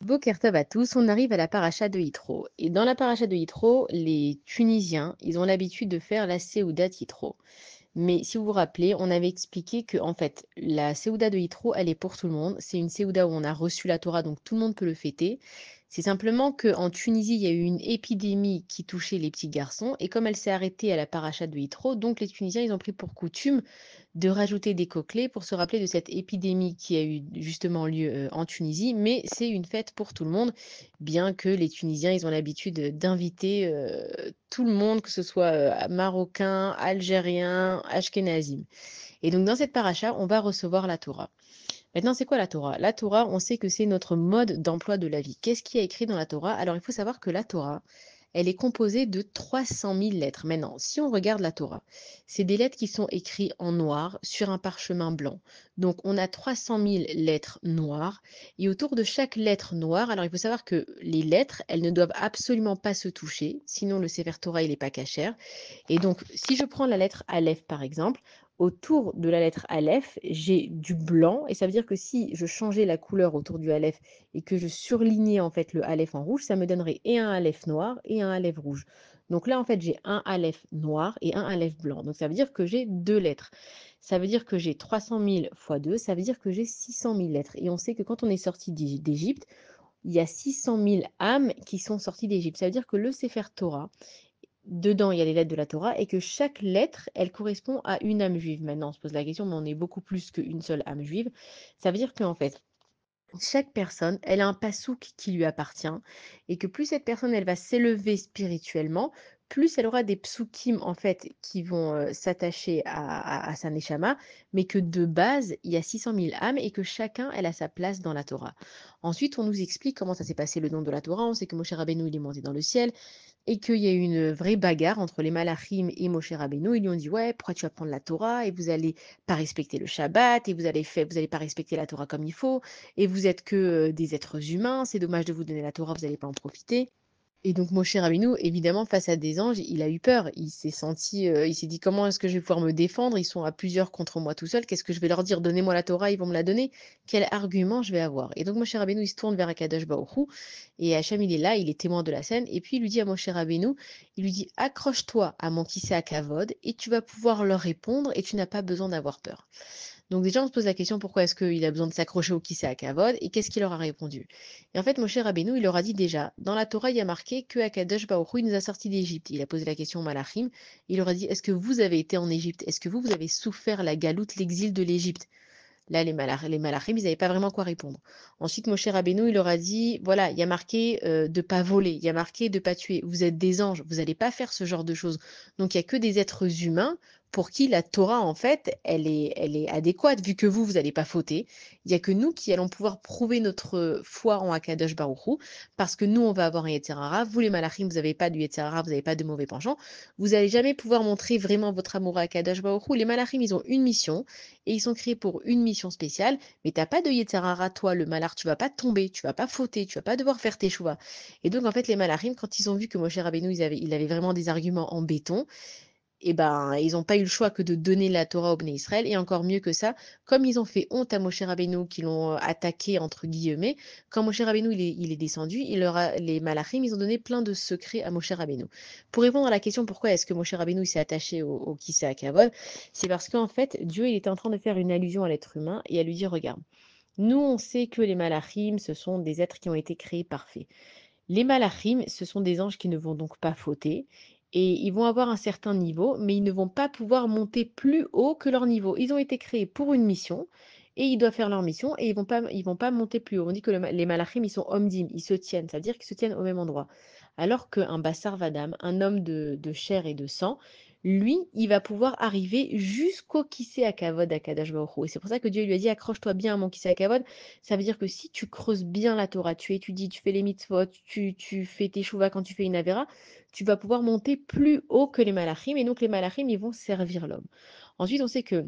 Boker Tov à tous, on arrive à la paracha de Yitro. Et dans la paracha de Yitro, les Tunisiens, ils ont l'habitude de faire la Séouda de Yitro. Mais si vous vous rappelez, on avait expliqué que en fait, la Séouda de Yitro, elle est pour tout le monde. C'est une Séouda où on a reçu la Torah, donc tout le monde peut le fêter. C'est simplement qu'en Tunisie, il y a eu une épidémie qui touchait les petits garçons. Et comme elle s'est arrêtée à la paracha de Yitro, donc les Tunisiens, ils ont pris pour coutume de rajouter des coquelets pour se rappeler de cette épidémie qui a eu justement lieu en Tunisie. Mais c'est une fête pour tout le monde, bien que les Tunisiens, ils ont l'habitude d'inviter tout le monde, que ce soit marocain, algérien, ashkénazim. Et donc dans cette paracha, on va recevoir la Torah. Maintenant, c'est quoi la Torah? La Torah, on sait que c'est notre mode d'emploi de la vie. Qu'est-ce qui est écrit dans la Torah? Alors, il faut savoir que la Torah, elle est composée de 300 000 lettres. Maintenant, si on regarde la Torah, c'est des lettres qui sont écrites en noir sur un parchemin blanc. Donc, on a 300 000 lettres noires. Et autour de chaque lettre noire, alors il faut savoir que les lettres, elles ne doivent absolument pas se toucher, sinon le Sefer Torah, il n'est pas cachère. Et donc, si je prends la lettre Aleph, par exemple, autour de la lettre Aleph, j'ai du blanc, et ça veut dire que si je changeais la couleur autour du Aleph et que je surlignais en fait le Aleph en rouge, ça me donnerait et un Aleph noir et un Aleph rouge. Donc là, en fait, j'ai un Aleph noir et un Aleph blanc. Donc ça veut dire que j'ai deux lettres. Ça veut dire que j'ai 300 000 fois 2, ça veut dire que j'ai 600 000 lettres. Et on sait que quand on est sorti d'Égypte, il y a 600 000 âmes qui sont sorties d'Égypte. Ça veut dire que le Sefer Torah, dedans, il y a les lettres de la Torah et que chaque lettre, elle correspond à une âme juive. Maintenant, on se pose la question, mais on est beaucoup plus qu'une seule âme juive. Ça veut dire qu'en fait, chaque personne, elle a un passouk qui lui appartient et que plus cette personne, elle va s'élever spirituellement, plus elle aura des psukim en fait qui vont s'attacher à sa neshama, mais que de base, il y a 600 000 âmes et que chacun, elle a sa place dans la Torah. Ensuite, on nous explique comment ça s'est passé le nom de la Torah. On sait que Moshe Rabbeinu, il est monté dans le ciel et qu'il y a eu une vraie bagarre entre les Malachim et Moshe Rabbeinu. Ils lui ont dit: ouais, pourquoi tu vas prendre la Torah et vous allez pas respecter le Shabbat et vous allez pas respecter la Torah comme il faut et vous êtes que des êtres humains, c'est dommage de vous donner la Torah, vous n'allez pas en profiter. Et donc Moshe Rabbeinu, évidemment, face à des anges, il a eu peur. Il s'est senti, il s'est dit: comment est-ce que je vais pouvoir me défendre? Ils sont à plusieurs contre moi tout seul. Qu'est-ce que je vais leur dire? Donnez-moi la Torah, ils vont me la donner. Quel argument je vais avoir? Et donc Moshe Rabbeinu, il se tourne vers Akadosh Baruch Hu, et Hachem, il est là, il est témoin de la scène. Et puis il lui dit à Moshe Rabbeinu, il lui dit: accroche-toi à mon kissé à Kavod, et tu vas pouvoir leur répondre, et tu n'as pas besoin d'avoir peur. Donc déjà, on se pose la question pourquoi est-ce qu'il a besoin de s'accrocher au kissé à Kavod et qu'est-ce qu'il leur a répondu? Et en fait, Moshe Rabbeinu, il leur a dit déjà, dans la Torah, il y a marqué que Akadosh Baruch Hu, il nous a sortis d'Égypte. Il a posé la question au Malachim, il leur a dit: est-ce que vous avez été en Égypte? Est-ce que vous avez souffert la galoute, l'exil de l'Égypte? Là, les Malachim, ils n'avaient pas vraiment quoi répondre. Ensuite, Moshe Rabbeinu, il leur a dit, voilà, il y a marqué de pas voler, il y a marqué de pas tuer. Vous êtes des anges, vous n'allez pas faire ce genre de choses. Donc, il n'y a que des êtres humains pour qui la Torah, en fait, elle est adéquate, vu que vous n'allez pas fauter. Il n'y a que nous qui allons pouvoir prouver notre foi en Akadosh Baruch Hu, parce que nous, on va avoir un Yetzer Hara. Vous, les Malachim, vous n'avez pas de Yetzer Hara, vous n'avez pas de mauvais penchants. Vous n'allez jamais pouvoir montrer vraiment votre amour à Akadosh Baruch Hu. Les Malachim, ils ont une mission et ils sont créés pour une mission spéciale, mais t'as pas de Yetzirara, toi, le malard, tu vas pas tomber, tu vas pas fauter, tu vas pas devoir faire tes choix. Et donc, en fait, les malachim, quand ils ont vu que Moshe Rabbeinu, il avait vraiment des arguments en béton, et ben, ils n'ont pas eu le choix que de donner la Torah au Bnei Israël, et encore mieux que ça, comme ils ont fait honte à Moshe Rabbeinu, qui l'ont attaqué, entre guillemets, quand Moshe Rabbeinu il est descendu, les malachim, ils ont donné plein de secrets à Moshe Rabbeinu. Pour répondre à la question pourquoi est-ce que Moshe Rabbeinu il s'est attaché au Kissé à Kavod, c'est parce qu'en fait, Dieu il était en train de faire une allusion à l'être humain et à lui dire: regarde, nous on sait que les malachim, ce sont des êtres qui ont été créés parfaits. Les malachim, ce sont des anges qui ne vont donc pas fauter et ils vont avoir un certain niveau, mais ils ne vont pas pouvoir monter plus haut que leur niveau. Ils ont été créés pour une mission et ils doivent faire leur mission et ils vont pas monter plus haut. On dit que les malachim, ils sont omdim, ils se tiennent, ça veut dire qu'ils se tiennent au même endroit. Alors qu'un bassar vadam, un homme de chair et de sang, lui, il va pouvoir arriver jusqu'au Kisé à Kavod à Kadash Baruch Hu. Et c'est pour ça que Dieu lui a dit: accroche-toi bien à mon Kisé à Kavod. Ça veut dire que si tu creuses bien la Torah, tu étudies, tu fais les mitzvot, tu fais tes shuvas quand tu fais une avéra, tu vas pouvoir monter plus haut que les malachim. Et donc les malachim, ils vont servir l'homme. Ensuite, on sait que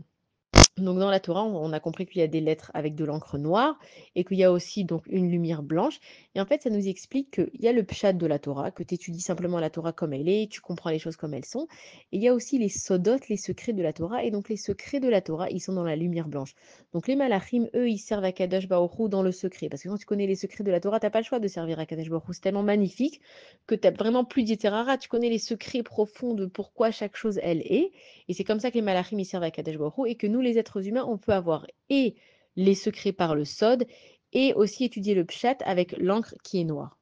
Donc dans la Torah, on a compris qu'il y a des lettres avec de l'encre noire et qu'il y a aussi donc une lumière blanche. Et en fait, ça nous explique qu'il y a le pshat de la Torah, que tu étudies simplement la Torah comme elle est, tu comprends les choses comme elles sont. Et il y a aussi les sodotes, les secrets de la Torah. Et donc les secrets de la Torah, ils sont dans la lumière blanche. Donc les malachim, eux, ils servent à Kadosh Baruch Hu dans le secret. Parce que quand tu connais les secrets de la Torah, tu n'as pas le choix de servir à Kadosh Baruch Hu. C'est tellement magnifique que tu n'as vraiment plus d'Yeterara. Tu connais les secrets profonds de pourquoi chaque chose, elle est. Et c'est comme ça que les malachim ils servent à Kadesh Baruch Hu et que nous, les êtres humains, on peut avoir et les secrets par le sod et aussi étudier le pshat avec l'encre qui est noire.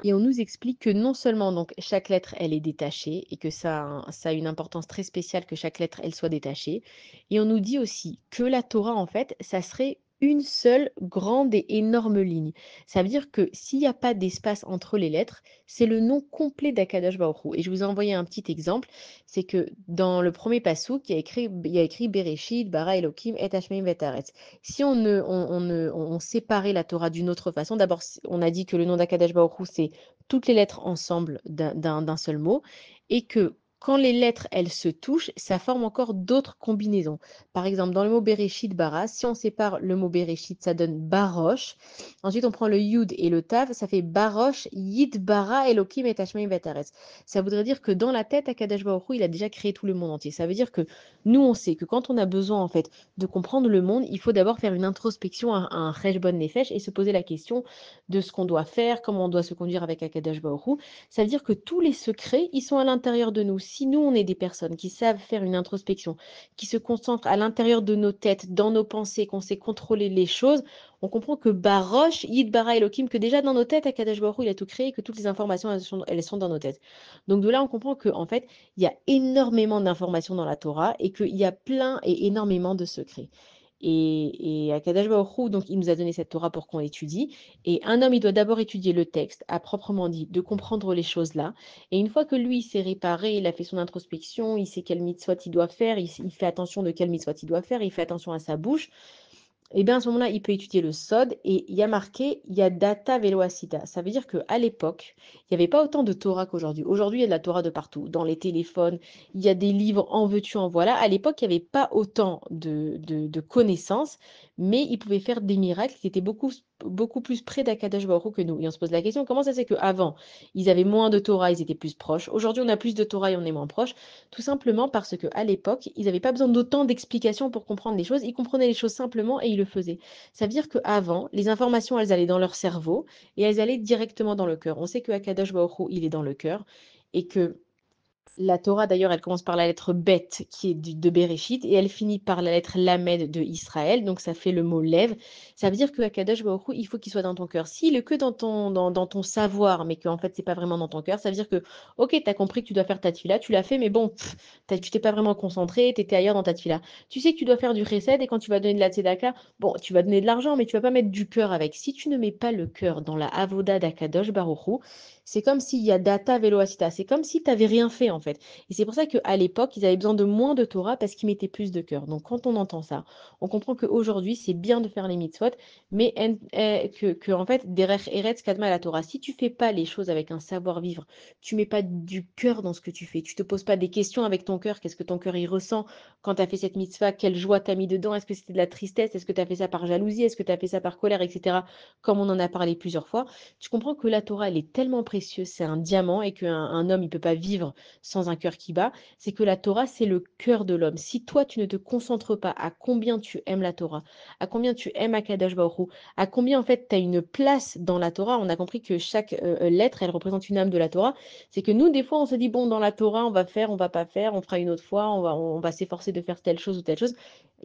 Et on nous explique que non seulement donc chaque lettre elle est détachée et que ça a une importance très spéciale que chaque lettre elle soit détachée. Et on nous dit aussi que la Torah en fait ça serait une seule grande et énorme ligne. Ça veut dire que s'il n'y a pas d'espace entre les lettres, c'est le nom complet d'Akadosh Baruch Hu. Et je vous ai envoyé un petit exemple, c'est que dans le premier passouk, il y a écrit Bereshit, Bara Elohim, et Hashmeim Vetaretz. Si on séparait la Torah d'une autre façon, d'abord on a dit que le nom d'Akadosh Baruch Hu c'est toutes les lettres ensemble d'un seul mot et que quand les lettres, elles se touchent, ça forme encore d'autres combinaisons. Par exemple, dans le mot Bereshit, Bara, si on sépare le mot Bereshit, ça donne Barosh. Ensuite, on prend le Yud et le Tav, ça fait Barosh, Yid, Bara, Elohim et Tashmaim Vetaretz. Ça voudrait dire que dans la tête, Akadosh Baruch Hu, il a déjà créé tout le monde entier. Ça veut dire que nous, on sait que quand on a besoin, en fait, de comprendre le monde, il faut d'abord faire une introspection, un Cheshbon Nefesh et se poser la question de ce qu'on doit faire, comment on doit se conduire avec Akadosh Baruch Hu. Ça veut dire que tous les secrets, ils sont à l'intérieur de nous. Si nous, on est des personnes qui savent faire une introspection, qui se concentrent à l'intérieur de nos têtes, dans nos pensées, qu'on sait contrôler les choses, on comprend que Barosh, Yid Bara Elohim, que déjà dans nos têtes, Akadosh Baruch Hu, il a tout créé, et que toutes les informations, elles sont dans nos têtes. Donc de là, on comprend que en fait, il y a énormément d'informations dans la Torah et qu'il y a plein et énormément de secrets. Et Akadosh Baruch Hu, donc, il nous a donné cette Torah pour qu'on l'étudie. Et un homme, il doit d'abord étudier le texte, à proprement dit, de comprendre les choses là. Et une fois que lui, il s'est réparé, il a fait son introspection, il sait quel mitzvot il doit faire, il fait attention de quel mitzvot il doit faire, il fait attention à sa bouche, et bien à ce moment-là, il peut étudier le Sod et il y a marqué Yadata Velo Asita. Ça veut dire qu'à l'époque, il n'y avait pas autant de Torah qu'aujourd'hui. Aujourd'hui, il y a de la Torah de partout. Dans les téléphones, il y a des livres en veux-tu, en voilà. À l'époque, il n'y avait pas autant de connaissances, mais ils pouvaient faire des miracles qui étaient beaucoup, beaucoup plus près d'Akadosh Baruch Hu que nous. Et on se pose la question, comment ça c'est qu'avant, ils avaient moins de Torah, ils étaient plus proches. Aujourd'hui, on a plus de Torah et on est moins proches. Tout simplement parce qu'à l'époque, ils n'avaient pas besoin d'autant d'explications pour comprendre les choses. Ils comprenaient les choses simplement et ils le faisaient. Ça veut dire qu'avant, les informations, elles allaient dans leur cerveau et elles allaient directement dans le cœur. On sait que Akadosh Baruch Hu, il est dans le cœur et que la Torah, d'ailleurs, elle commence par la lettre Bet, qui est de Bereshit, et elle finit par la lettre Lamed de Israël, donc ça fait le mot lève. Ça veut dire que Akadosh Baruch Hu, il faut qu'il soit dans ton cœur. S'il est que dans ton savoir, mais qu'en fait, c'est pas vraiment dans ton cœur, ça veut dire que, ok, tu as compris que tu dois faire ta tefila, tu l'as fait, mais bon, tu t'es pas vraiment concentré, tu étais ailleurs dans ta tefila. Tu sais que tu dois faire du chesed, et quand tu vas donner de la tzedaka, bon, tu vas donner de l'argent, mais tu vas pas mettre du cœur avec. Si tu ne mets pas le cœur dans la avoda d'Akadosh Baruch Hu, c'est comme s'il y a data velo asita. C'est comme si tu n'avais rien fait en fait. Et c'est pour ça qu'à l'époque, ils avaient besoin de moins de Torah parce qu'ils mettaient plus de cœur. Donc quand on entend ça, on comprend qu'aujourd'hui, c'est bien de faire les mitzvot, mais que en fait, derech eretz kadma la Torah. Si tu fais pas les choses avec un savoir-vivre, tu mets pas du cœur dans ce que tu fais, tu te poses pas des questions avec ton cœur, qu'est-ce que ton cœur y ressent quand tu as fait cette mitzvah, quelle joie t'as mis dedans, est-ce que c'était de la tristesse, est-ce que tu as fait ça par jalousie, est-ce que tu as fait ça par colère, etc. Comme on en a parlé plusieurs fois, tu comprends que la Torah, elle est tellement précieuse, c'est un diamant, et qu'un homme, il peut pas vivre sans un cœur qui bat. C'est que la Torah, c'est le cœur de l'homme. Si toi, tu ne te concentres pas à combien tu aimes la Torah, à combien tu aimes Akadosh Baruch Hu, à combien, en fait, tu as une place dans la Torah, on a compris que chaque lettre, elle représente une âme de la Torah. C'est que nous, des fois, on se dit, bon, dans la Torah, on va faire, on va pas faire, on fera une autre fois, on va s'efforcer de faire telle chose ou telle chose.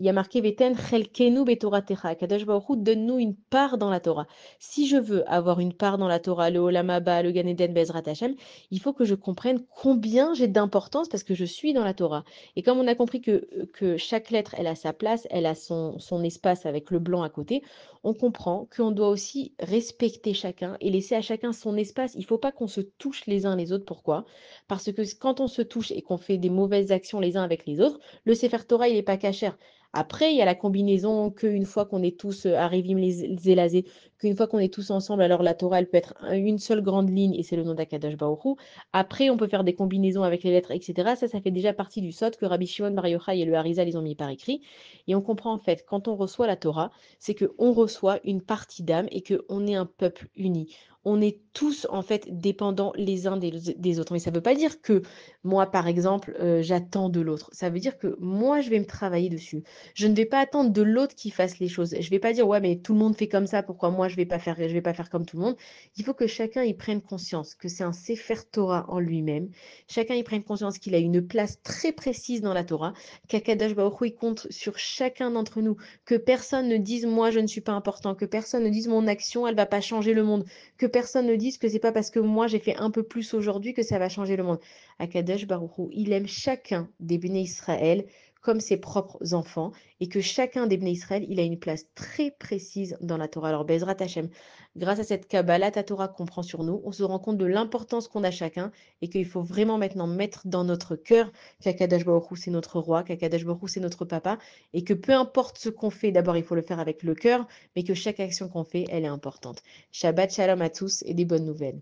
Il y a marqué, Veten chelkenu betoratecha. Akadosh Baruch Hu, donne-nous une part dans la Torah. Si je veux avoir une part dans la Torah, le Olam Haba, le Gan Eden, Bezrat Hashem, il faut que je comprenne combien j'ai d'importance parce que je suis dans la Torah. Et comme on a compris que chaque lettre, elle a sa place, elle a son espace avec le blanc à côté, on comprend qu'on doit aussi respecter chacun et laisser à chacun son espace. Il ne faut pas qu'on se touche les uns les autres. Pourquoi? Parce que quand on se touche et qu'on fait des mauvaises actions les uns avec les autres, le Sefer Torah, il n'est pas cachère. Après, il y a la combinaison qu'une fois qu'on est tous arrivés les élazés, qu'une fois qu'on est tous ensemble, alors la Torah, elle peut être une seule grande ligne et c'est le nom d'Akadosh Baruch Hu. Après, on peut faire des combinaisons avec les lettres, etc. Ça fait déjà partie du Sod que Rabbi Shimon Bar Yochai et le Harizal, ils ont mis par écrit. Et on comprend en fait, quand on reçoit la Torah, c'est qu'on reçoit une partie d'âme et qu'on est un peuple uni. On est tous en fait dépendants les uns des autres. Mais ça ne veut pas dire que moi, par exemple, j'attends de l'autre. Ça veut dire que moi, je vais me travailler dessus. Je ne vais pas attendre de l'autre qui fasse les choses. Je ne vais pas dire, ouais, mais tout le monde fait comme ça, pourquoi moi, je vais pas faire comme tout le monde. Il faut que chacun y prenne conscience que c'est un Sefer Torah en lui-même. Chacun y prenne conscience qu'il a une place très précise dans la Torah, qu'Akadosh Baruch Hu, il compte sur chacun d'entre nous, que personne ne dise, moi, je ne suis pas important, que personne ne dise, mon action, elle va pas changer le monde, que personne ne dise que c'est pas parce que moi, j'ai fait un peu plus aujourd'hui que ça va changer le monde. Akadosh Baruch Hu, il aime chacun des béné Israël comme ses propres enfants et que chacun des béné Israël, il a une place très précise dans la Torah. Alors, Bezrat Hashem, grâce à cette Kabbalah, ta Torah qu'on prend sur nous, on se rend compte de l'importance qu'on a chacun et qu'il faut vraiment maintenant mettre dans notre cœur qu'Akadosh Baruch Hu, c'est notre roi, qu'Akadosh Baruch Hu, c'est notre papa et que peu importe ce qu'on fait, d'abord, il faut le faire avec le cœur, mais que chaque action qu'on fait, elle est importante. Shabbat Shalom à tous et des bonnes nouvelles.